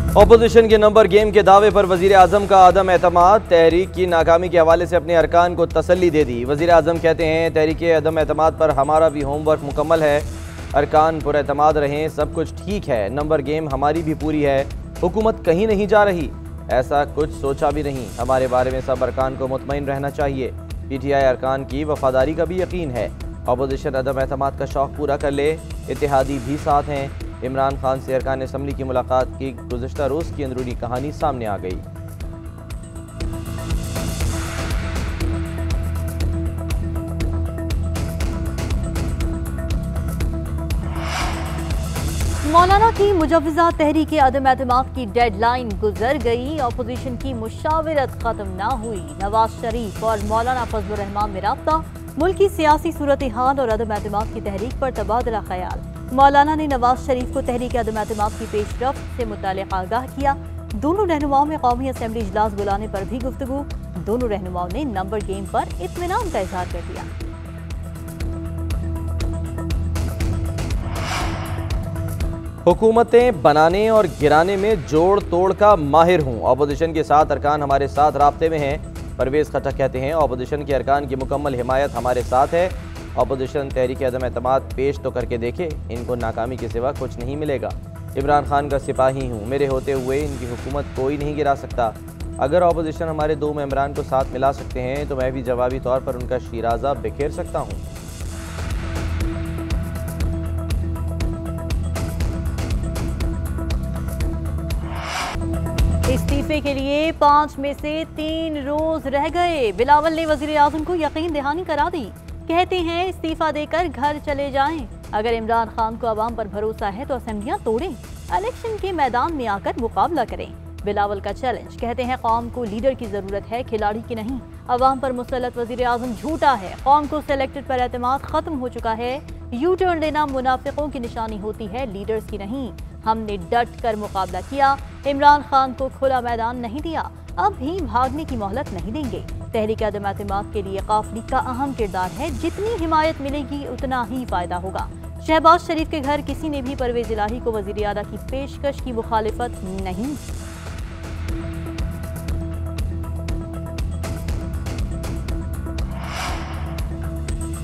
Opposition के number game के दावे पर वजीर आजम का आदम एतमाद। तहरीक की नाकामी के हवाले से अपने अरकान को तसल्ली दे दी। वजीर आजम कहते हैं तहरीक अदम एतमाद पर हमारा भी होमवर्क मुकम्मल है, अरकान पुरएतमाद रहें, सब कुछ ठीक है, नंबर गेम हमारी भी पूरी है, हुकूमत कहीं नहीं जा रही, ऐसा कुछ सोचा भी नहीं, हमारे बारे में सब अरकान को मुतमईन रहना चाहिए, PTI अरकान की वफादारी का भी यकीन है, ऑपोजिशन अदम एतमाद का शौक़ पूरा कर ले, इत्तेहादी भी साथ हैं। इमरान खान से अरकान असम्बली की मुलाकात की गुज़श्ता रोज़ की अंदरूनी कहानी सामने आ गई। मौलाना की मुजव्वज़ा तहरीक अदम एतमाद की डेडलाइन गुजर गई, ऑपोजिशन की मुशावरत खत्म न हुई, नवाज शरीफ और मौलाना फजलुर रहमान में राब्ता, मुल्क की सियासी सूरत हाल और अदम एतमाद की तहरीक पर तबादला ख्याल। मौलाना ने नवाज शरीफ को तहरीक अदम एतमाद की पेशरफ्त से मुताल्लिक़ आगाह किया। दोनों रहनुमाओं में कौमी असम्बली इजलास बुलाने पर भी गुफ्तगू। दोनों रहनुमाओं ने नंबर गेम पर इत्मीनान का इजहार कर दिया। हुकूमतें बनाने और गिराने में जोड़ तोड़ का माहिर हूँ, ऑपोजिशन के साथ अरकान हमारे साथ राब्ते में हैं। परवेज़ खट्टक कहते हैं ऑपोजिशन के अरकान की मुकम्मल हिमायत हमारे साथ है। ऑपोजिशन तहरीक अदम एतमाद पेश तो करके देखे, इनको नाकामी के सिवा कुछ नहीं मिलेगा। इमरान खान का सिपाही हूँ, मेरे होते हुए इनकी हुकूमत कोई नहीं गिरा सकता। अगर ऑपोजिशन हमारे 2 मेंबरान को साथ मिला सकते हैं तो मैं भी जवाबी तौर पर उनका शीराज़ा बिखेर सकता हूँ। इस्तीफे के लिए 5 में से 3 रोज रह गए। बिलावल ने वजीर आजम को यकीन दहानी करा दी। कहते हैं इस्तीफा देकर घर चले जाएं। अगर इमरान खान को अवाम पर भरोसा है तो असेंबलियां तोड़ें, इलेक्शन के मैदान में आकर मुकाबला करें। बिलावल का चैलेंज। कहते हैं कौम को लीडर की जरूरत है, खिलाड़ी की नहीं। अवाम पर मुसल्लत वजीर आजम झूठा है, कौम को सेलेक्टेड पर एतमाद खत्म हो चुका है। यू टर्न लेना मुनाफिकों की निशानी होती है, लीडर्स की नहीं। हमने डट कर मुकाबला किया, इमरान खान को खुला मैदान नहीं दिया, अब भी भागने की मोहलत नहीं देंगे। तहरीक अदम एतमाद के लिए काफली का अहम किरदार है, जितनी हिमायत मिलेगी उतना ही फायदा होगा। शहबाज शरीफ के घर किसी ने भी परवेज इलाही को वजीर आला की पेशकश की मुखालिफत नहीं।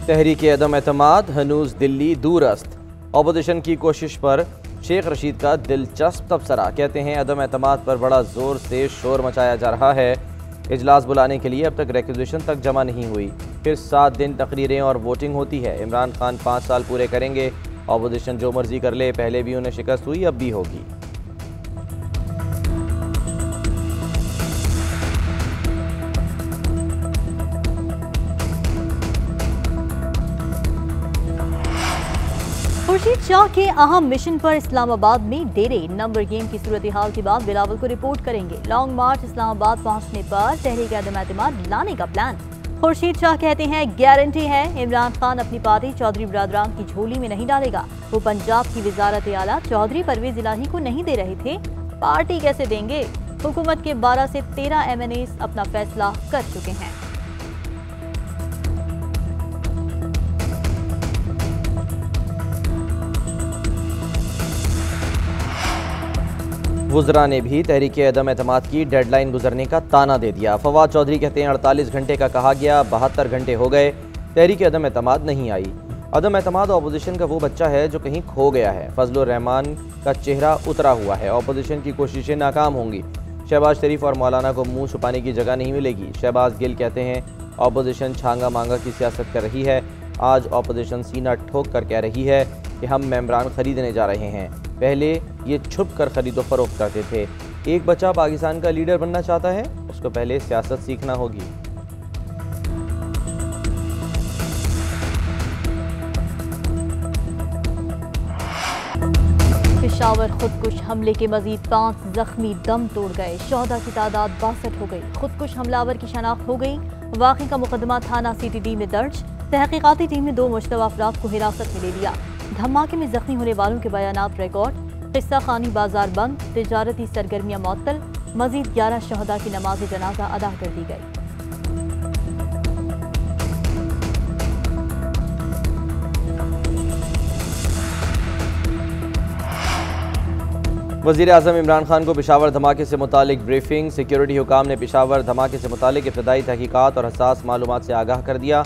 तहरीक अदम एतमाद हनूज दिल्ली दूरस्त। ऑपोजिशन की कोशिश पर शेख रशीद का दिलचस्प तबसरा। कहते हैं अदम एतमाद पर बड़ा जोर से शोर मचाया जा रहा है, इजलास बुलाने के लिए अब तक रिक्विजिशन तक जमा नहीं हुई, फिर 7 दिन तकरीरें और वोटिंग होती है। इमरान खान 5 साल पूरे करेंगे, ऑपोजिशन जो मर्जी कर ले, पहले भी उन्हें शिकस्त हुई, अब भी होगी। खुर्शीद शाह के अहम मिशन पर इस्लामाबाद में डेरे। नंबर गेम की सूरत हाल के बाद बिलावल को रिपोर्ट करेंगे। लॉन्ग मार्च इस्लामाबाद पहुंचने पर तहरीक अदम एतमाद लाने का प्लान। खुर्शीद शाह कहते हैं गारंटी है इमरान खान अपनी पार्टी चौधरी बरादरान की झोली में नहीं डालेगा। वो पंजाब की वजारत आला चौधरी परवेज इलाही को नहीं दे रहे थे, पार्टी कैसे देंगे। हुकूमत के 12 से 13 MNA अपना फैसला कर चुके हैं। वुज़रा ने भी तहरीक अदम एतमाद की डेडलाइन गुजरने का ताना दे दिया। फवाद चौधरी कहते हैं 48 घंटे का कहा गया, 72 घंटे हो गए, तहरीक अदम एतमाद नहीं आई। अदम एतमाद ऑपोजिशन का वो बच्चा है जो कहीं खो गया है। फजलुर रहमान का चेहरा उतरा हुआ है, ऑपोजिशन की कोशिशें नाकाम होंगी। शहबाज शरीफ और मौलाना को मुंह छुपाने की जगह नहीं मिलेगी। शहबाज गिल कहते हैं ऑपोजिशन छांगा मांगा की सियासत कर रही है। आज ऑपोजिशन सीना ठोक कर कह रही है कि हम मेंबरान खरीदने जा रहे हैं, पहले ये छुप कर खरीदो फरोख्त करते थे। एक बच्चा पाकिस्तान का लीडर बनना चाहता है, उसको पहले सियासत सीखना होगी। पेशावर खुदकुश हमले के मजीद 5 जख्मी दम तोड़ गए। शोहदा की तादाद 62 हो गई। खुदकुश हमलावर की शनाख्त हो गई। वाक़े का मुकदमा थाना CTD में दर्ज। तहकीकाती टीम ने 2 मुश्तबा अफराद को हिरासत में ले लिया। धमाके में जख्मी होने वालों के बयानात रिकॉर्ड। किस्सा खानी बाजार बंद, तिजारती सरगर्मियां मुअत्तल। मजीद 11 शहदा की नमाज जनाजा अदा कर दी गई। वज़ीर आज़म इमरान खान को पेशावर धमाके से मुतालिक ब्रीफिंग। सिक्योरिटी हुकाम ने पेशावर धमाके से मुतालिक इब्तदाई तहकीकात और हसास मालूमात से आगाह कर दिया।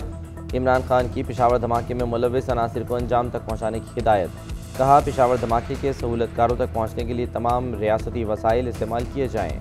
इमरान खान की पेशावर धमाके में मुलव्विस अनासिर को अंजाम तक पहुँचाने की हिदायत। कहा, पेशावर धमाके के सहूलतकारों तक पहुँचने के लिए तमाम रियासती वसाइल इस्तेमाल किए जाएँ।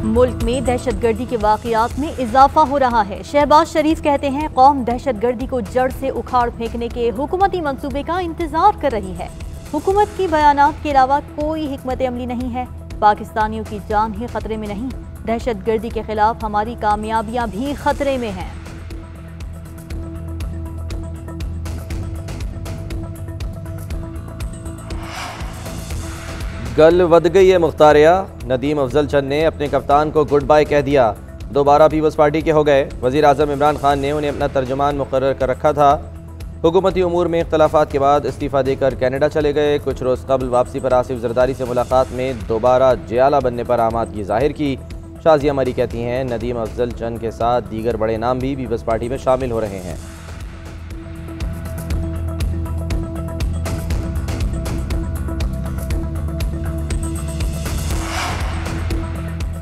मुल्क में दहशतगर्दी के वाक़यात में इजाफा हो रहा है। शहबाज शरीफ कहते हैं, कौम दहशतगर्दी को जड़ से उखाड़ फेंकने के हुकूमती मंसूबे का इंतजार कर रही है। हुकूमत की बयानात के अलावा कोई हिकमत अमली नहीं है। पाकिस्तानियों की जान ही खतरे में नहीं, दहशतगर्दी के खिलाफ हमारी कामयाबियां भी खतरे में हैं। गल वध गई है मुख्तारिया। नदीम अफजल चंद ने अपने कप्तान को गुड बाय कह दिया। दोबारा पीपल्स पार्टी के हो गए। वज़ीर आज़म इमरान खान ने उन्हें अपना तर्जुमान मुकर्रर कर रखा था। हुकूमती उमूर में इख्तलाफात के बाद इस्तीफ़ा देकर कनाडा चले गए। कुछ रोज़ कबल वापसी पर आसिफ जरदारी से मुलाकात में दोबारा जियाला बनने पर आमादगी जाहिर की। शाजिया मरी कहती हैं, नदीम अफजल चंद के साथ दीगर बड़े नाम भी पीपल्स पार्टी में शामिल हो रहे हैं।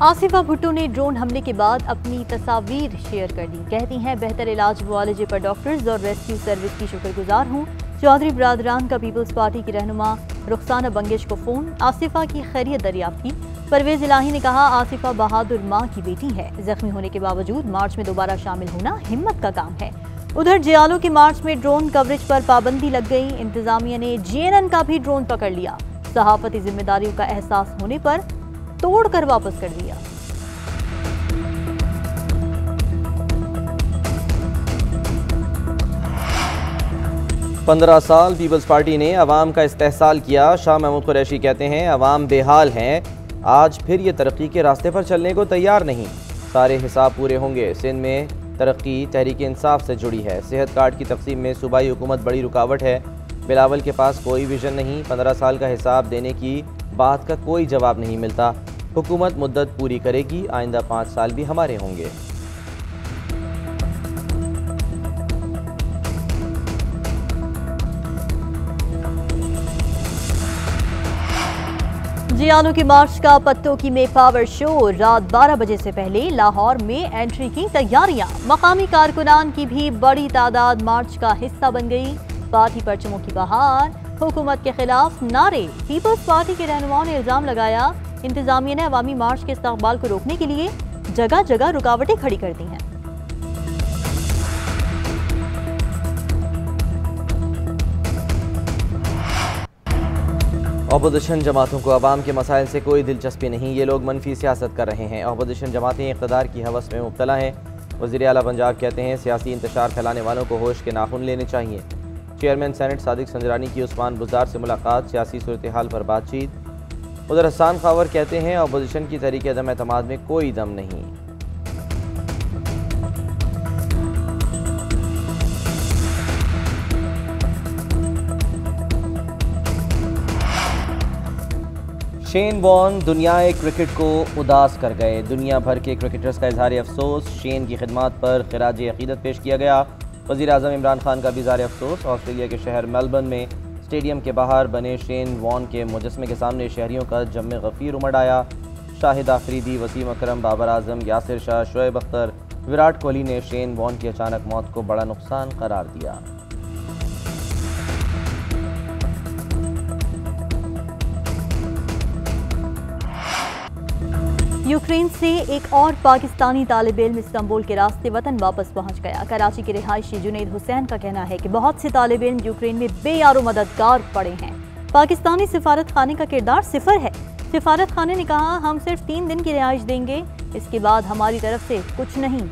आसिफा भुट्टो ने ड्रोन हमले के बाद अपनी तस्वीर शेयर कर दी। कहती हैं, बेहतर इलाज मुआलजे पर डॉक्टर्स और रेस्क्यू सर्विस की शुक्रगुजार हूँ। चौधरी बरादरान का पीपल्स पार्टी की रहनुमा रुखसाना बंगेश को फ़ोन। आसिफा की खैरियत दरियाफ्त की। परवेज इलाही ने कहा, आसिफा बहादुर माँ की बेटी है। जख्मी होने के बावजूद मार्च में दोबारा शामिल होना हिम्मत का काम है। उधर जियालो के मार्च में ड्रोन कवरेज पर पाबंदी लग गई। इंतजामिया ने GNN का भी ड्रोन पकड़ लिया। सहाफती जिम्मेदारियों का एहसास होने पर तोड़कर वापस कर दिया। पंद्रह साल पीपल्स पार्टी ने अवाम का इस्तेहसाल किया। शाह महमूद कुरैशी कहते हैं, अवाम बेहाल हैं। आज फिर ये तरक्की के रास्ते पर चलने को तैयार नहीं। सारे हिसाब पूरे होंगे। सिंध में तरक्की तहरीक इंसाफ से जुड़ी है। सेहत कार्ड की तकसीम में सूबाई हुकूमत बड़ी रुकावट है। बिलावल के पास कोई विजन नहीं। 15 साल का हिसाब देने की बात का कोई जवाब नहीं मिलता। हुकूमत मुद्दत पूरी करेगी। आइंदा 5 साल भी हमारे होंगे। जियालो की मार्च का पत्तों में पावर शो। रात 12 बजे से पहले लाहौर में एंट्री की तैयारियां। मकामी कारकुनान की भी बड़ी तादाद मार्च का हिस्सा बन गई। पार्टी परचमों की बहार, हुकूमत के खिलाफ नारे। पीपल्स पार्टी के रहनुमाओं ने इल्जाम लगाया, इंतजामिया ने अवामी मार्च के इस्तकबाल को रोकने के लिए जगह जगह रुकावटें खड़ी कर दी हैं। अपोजिशन जमातों को अवाम के मसाइल से कोई दिलचस्पी नहीं। ये लोग मनफी सियासत कर रहे हैं। अपोजिशन जमातें इक़्तिदार की हवस में मुब्तला हैं। वज़ीर आला पंजाब कहते हैं, सियासी इंतशार फैलाने वालों को होश के नाखून लेने चाहिए। चेयरमैन सेनेट सादिक संजरानी की उस्मान बुज़दार से मुलाकात। सियासी सूरत हाल पर बातचीत। उधर हसन खावर कहते हैं, अपोजिशन की तहरीक अदम एतमाद में कोई दम नहीं। शेन वॉर्न दुनियाए क्रिकेट को उदास कर गए। दुनिया भर के क्रिकेटर्स का इजहार अफसोस। शेन की खिदमत पर खिराज अकीदत पेश किया गया। वज़ीर आज़म इमरान खान का भी इजहार अफसोस। ऑस्ट्रेलिया के शहर मेलबर्न में स्टेडियम के बाहर बने शेन वॉर्न के मुजस्मे के सामने शहरियों का जम गफ़ीर उमड़ आया। शाहिद आफरीदी, वसीम अकरम, बाबर आजम, यासिर शाह, शोएब अख्तर, विराट कोहली ने शेन वॉर्न की अचानक मौत को बड़ा नुकसान करार दिया। यूक्रेन से एक और पाकिस्तानी तालिब-इल्म इस्तांबुल के रास्ते वतन वापस पहुंच गया। कराची के रिहायशी जुनैद हुसैन का कहना है कि बहुत से तालिब-इल्म यूक्रेन में बेयारो मददगार पड़े हैं। पाकिस्तानी सिफारत खाने का किरदार सिफर है। सिफारत खाने ने कहा, हम सिर्फ 3 दिन की रिहाइश देंगे, इसके बाद हमारी तरफ से कुछ नहीं।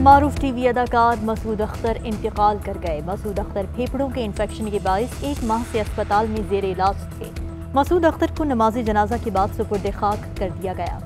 मारूफ टीवी अदाकार मसूद अख्तर इंतकाल कर गए। मसूद अख्तर फेफड़ों के इन्फेक्शन के बायस 1 माह से अस्पताल में जेर इलाज थे। मसूद अख्तर को नमाज जनाजा के बाद सुपुर्द खाक कर दिया गया।